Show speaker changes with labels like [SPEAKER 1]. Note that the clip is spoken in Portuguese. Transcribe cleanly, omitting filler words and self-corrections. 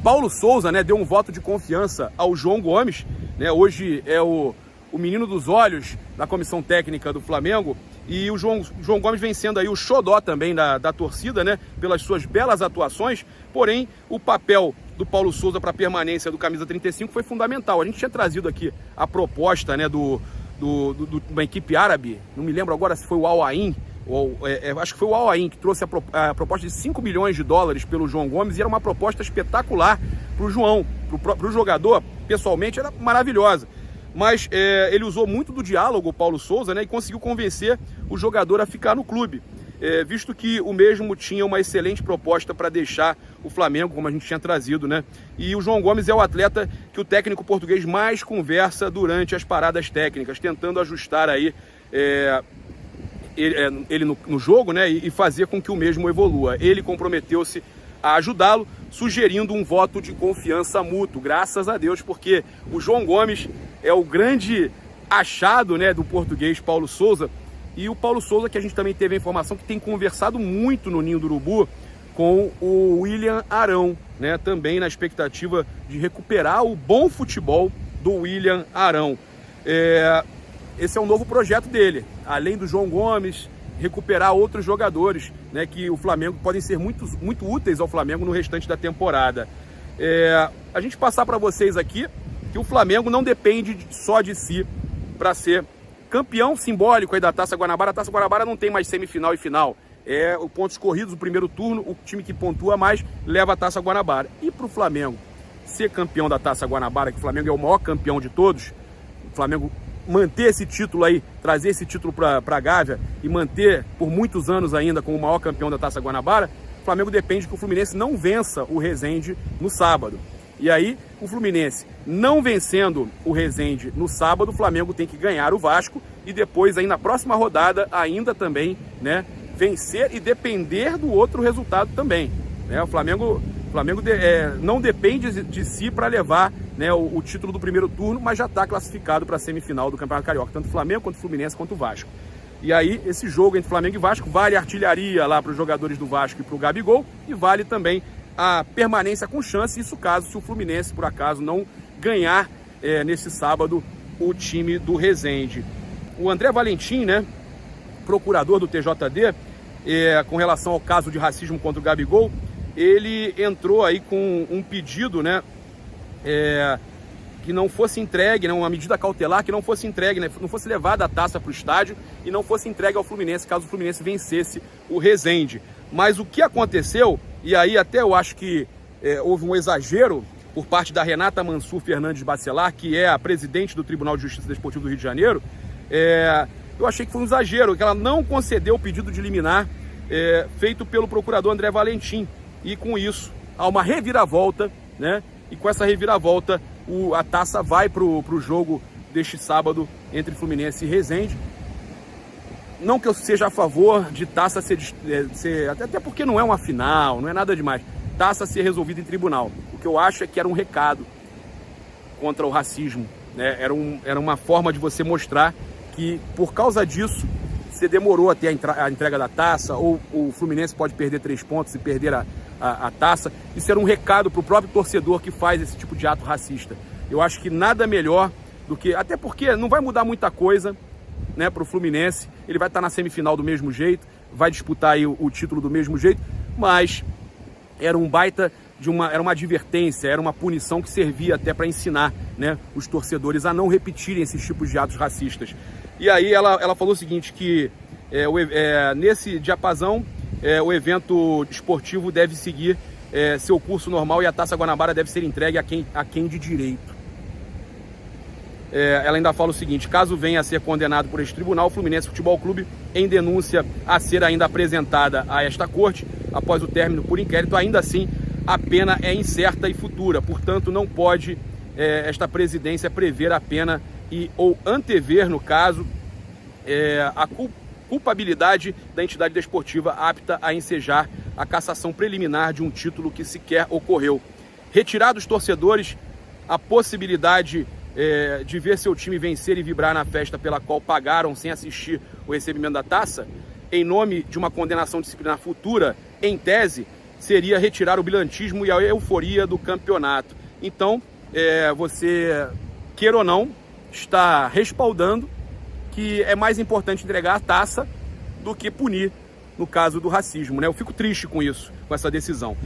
[SPEAKER 1] Paulo Souza, né, deu um voto de confiança ao João Gomes, né, hoje é o menino dos olhos da comissão técnica do Flamengo, e o João Gomes vem sendo aí o xodó também da torcida, né, pelas suas belas atuações, porém o papel do Paulo Souza para a permanência do camisa 35 foi fundamental. A gente tinha trazido aqui a proposta, né, de uma equipe árabe, não me lembro agora se foi o Al Ain, acho que foi o Al Ain que trouxe a proposta de 5 milhões de dólares pelo João Gomes, e era uma proposta espetacular para o João, para o jogador, pessoalmente era maravilhosa. Mas ele usou muito do diálogo, o Paulo Souza, né, e conseguiu convencer o jogador a ficar no clube, visto que o mesmo tinha uma excelente proposta para deixar o Flamengo, como a gente tinha trazido, né? E o João Gomes é o atleta que o técnico português mais conversa durante as paradas técnicas, tentando ajustar aí ele no jogo, né, e fazer com que o mesmo evolua. Ele comprometeu-se a ajudá-lo, sugerindo um voto de confiança mútuo, graças a Deus, porque o João Gomes é o grande achado, né, do português Paulo Souza, e o Paulo Souza, que a gente também teve a informação que tem conversado muito no Ninho do Urubu com o William Arão, né, também na expectativa de recuperar o bom futebol do William Arão. Esse é um novo projeto dele, além do João Gomes, recuperar outros jogadores, né, que o Flamengo podem ser muito úteis ao Flamengo no restante da temporada. A gente passar para vocês aqui que o Flamengo não depende só de si para ser campeão simbólico aí da Taça Guanabara. A Taça Guanabara não tem mais semifinal e final. O pontos corridos, o primeiro turno, o time que pontua mais leva a Taça Guanabara. E para o Flamengo ser campeão da Taça Guanabara, que o Flamengo é o maior campeão de todos, o Flamengo manter esse título aí, trazer esse título para a Gávea e manter por muitos anos ainda como o maior campeão da Taça Guanabara, o Flamengo depende que o Fluminense não vença o Resende no sábado. E aí, o Fluminense não vencendo o Resende no sábado, o Flamengo tem que ganhar o Vasco e depois, aí na próxima rodada, ainda também, né, vencer e depender do outro resultado também, né? O Flamengo não depende de si para levar, né, o título do primeiro turno, mas já está classificado para a semifinal do Campeonato Carioca, tanto o Flamengo, quanto o Fluminense, quanto o Vasco. E aí, esse jogo entre Flamengo e Vasco vale artilharia lá para os jogadores do Vasco e para o Gabigol, e vale também a permanência com chance, isso caso se o Fluminense, por acaso, não ganhar nesse sábado o time do Resende. O André Valentim, né, procurador do TJD, com relação ao caso de racismo contra o Gabigol, ele entrou aí com um pedido, né, que não fosse entregue, né, uma medida cautelar que não fosse entregue, né, não fosse levada a taça para o estádio e não fosse entregue ao Fluminense, caso o Fluminense vencesse o Resende. Mas o que aconteceu, e aí até eu acho que houve um exagero por parte da Renata Mansur Fernandes Bacelar, que é a presidente do Tribunal de Justiça Desportivo do Rio de Janeiro, eu achei que foi um exagero, que ela não concedeu o pedido de liminar feito pelo procurador André Valentim. E com isso, há uma reviravolta, né? E com essa reviravolta, a taça vai para o jogo deste sábado entre Fluminense e Resende. Não que eu seja a favor de taça ser até porque não é uma final, não é nada demais. Taça ser resolvida em tribunal. O que eu acho é que era um recado contra o racismo, né? Era uma forma de você mostrar que, por causa disso, você demorou até a entrega da taça, ou o Fluminense pode perder 3 pontos e perder a taça. Isso era um recado para o próprio torcedor que faz esse tipo de ato racista. Eu acho que nada melhor do que... Até porque não vai mudar muita coisa, né, para o Fluminense. Ele vai estar na semifinal do mesmo jeito, vai disputar aí o título do mesmo jeito, mas era um baita era uma advertência, era uma punição que servia até para ensinar, né, os torcedores a não repetirem esses tipos de atos racistas. E aí ela falou o seguinte, que nesse diapasão o evento esportivo deve seguir seu curso normal e a Taça Guanabara deve ser entregue a quem de direito. Ela ainda fala o seguinte: caso venha a ser condenado por este tribunal, o Fluminense Futebol Clube, em denúncia a ser ainda apresentada a esta corte, após o término por inquérito, ainda assim a pena é incerta e futura, portanto não pode esta presidência prever a pena ou antever, no caso, a culpabilidade da entidade desportiva apta a ensejar a cassação preliminar de um título que sequer ocorreu. Retirar dos torcedores a possibilidade de ver seu time vencer e vibrar na festa pela qual pagaram sem assistir o recebimento da taça, em nome de uma condenação disciplinar futura, em tese, seria retirar o brilhantismo e a euforia do campeonato. Então, você, queira ou não, está respaldando que é mais importante entregar a taça do que punir, no caso do racismo, né? Eu fico triste com isso, com essa decisão.